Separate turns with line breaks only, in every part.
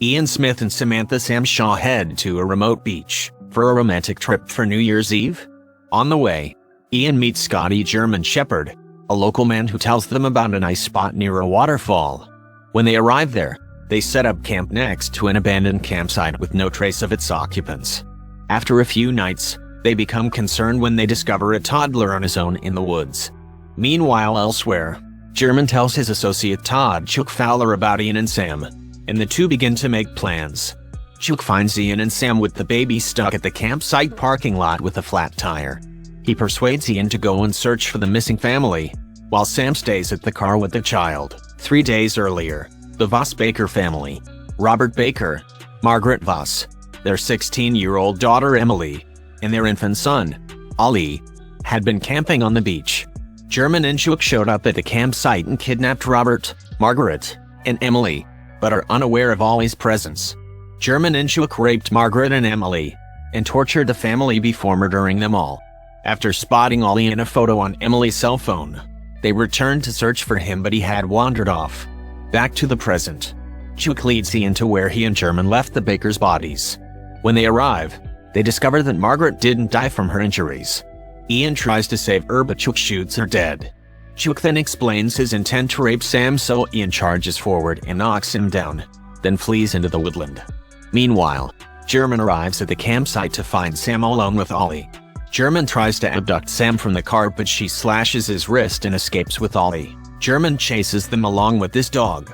Ian Smith and Samantha Sam Shaw head to a remote beach for a romantic trip for New Year's Eve. On the way, Ian meets Scotty German Shepherd, a local man who tells them about a nice spot near a waterfall. When they arrive there, they set up camp next to an abandoned campsite with no trace of its occupants. After a few nights, they become concerned when they discover a toddler on his own in the woods. Meanwhile, elsewhere, German tells his associate Todd Chuck Fowler about Ian and Sam, and the two begin to make plans. Chuck finds Ian and Sam with the baby stuck at the campsite parking lot with a flat tire. He persuades Ian to go and search for the missing family, while Sam stays at the car with the child. 3 days earlier, the Voss Baker family, Robert Baker, Margaret Voss, their 16-year-old daughter Emily, and their infant son, Ollie, had been camping on the beach. German and Chuck showed up at the campsite and kidnapped Robert, Margaret, and Emily, but are unaware of Ollie's presence. German and Chuck raped Margaret and Emily, and tortured the family before murdering them all. After spotting Ollie in a photo on Emily's cell phone, they returned to search for him, but he had wandered off. Back to the present, Chuck leads Ian to where he and German left the Bakers' bodies. When they arrive, they discover that Margaret didn't die from her injuries. Ian tries to save her, but Chuck shoots her dead. Chuck then explains his intent to rape Sam, so Ian charges forward and knocks him down, then flees into the woodland. Meanwhile, German arrives at the campsite to find Sam alone with Ollie. German tries to abduct Sam from the car, but she slashes his wrist and escapes with Ollie. German chases them along with this dog,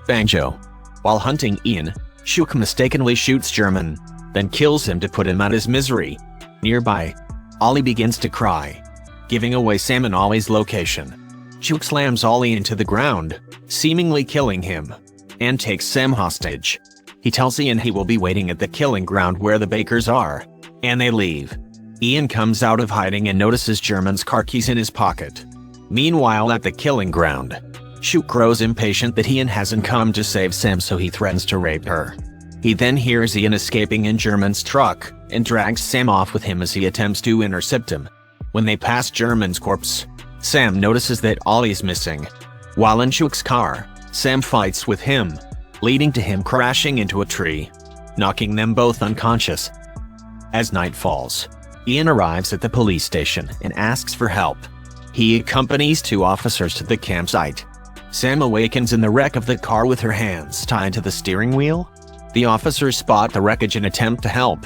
Banjo. While hunting Ian, Chuck mistakenly shoots German, then kills him to put him out of his misery. Nearby, Ollie begins to cry, giving away Sam and Ollie's location. Chuck slams Ollie into the ground, seemingly killing him, and takes Sam hostage. He tells Ian he will be waiting at the killing ground where the Bakers are, and they leave. Ian comes out of hiding and notices German's car keys in his pocket. Meanwhile, at the killing ground, Chuck grows impatient that Ian hasn't come to save Sam, so he threatens to rape her. He then hears Ian escaping in German's truck and drags Sam off with him as he attempts to intercept him. When they pass German's corpse, Sam notices that Ollie's missing. While in Chuck's car, Sam fights with him, leading to him crashing into a tree, knocking them both unconscious. As night falls, Ian arrives at the police station and asks for help. He accompanies 2 officers to the campsite. Sam awakens in the wreck of the car with her hands tied to the steering wheel. The officers spot the wreckage and attempt to help,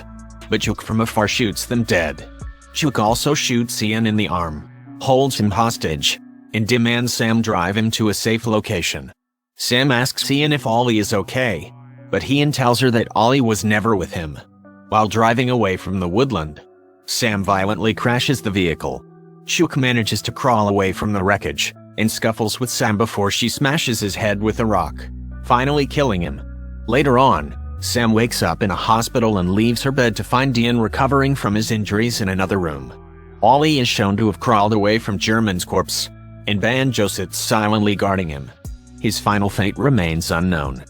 but Chuck from afar shoots them dead. Chuck also shoots Ian in the arm, holds him hostage, and demands Sam drive him to a safe location. Sam asks Ian if Ollie is okay, but Ian tells her that Ollie was never with him. While driving away from the woodland, Sam violently crashes the vehicle. Chuck manages to crawl away from the wreckage and scuffles with Sam before she smashes his head with a rock, finally killing him. Later on, Sam wakes up in a hospital and leaves her bed to find Ian recovering from his injuries in another room. Ollie is shown to have crawled away from German's corpse, and Banjo sits silently guarding him. His final fate remains unknown.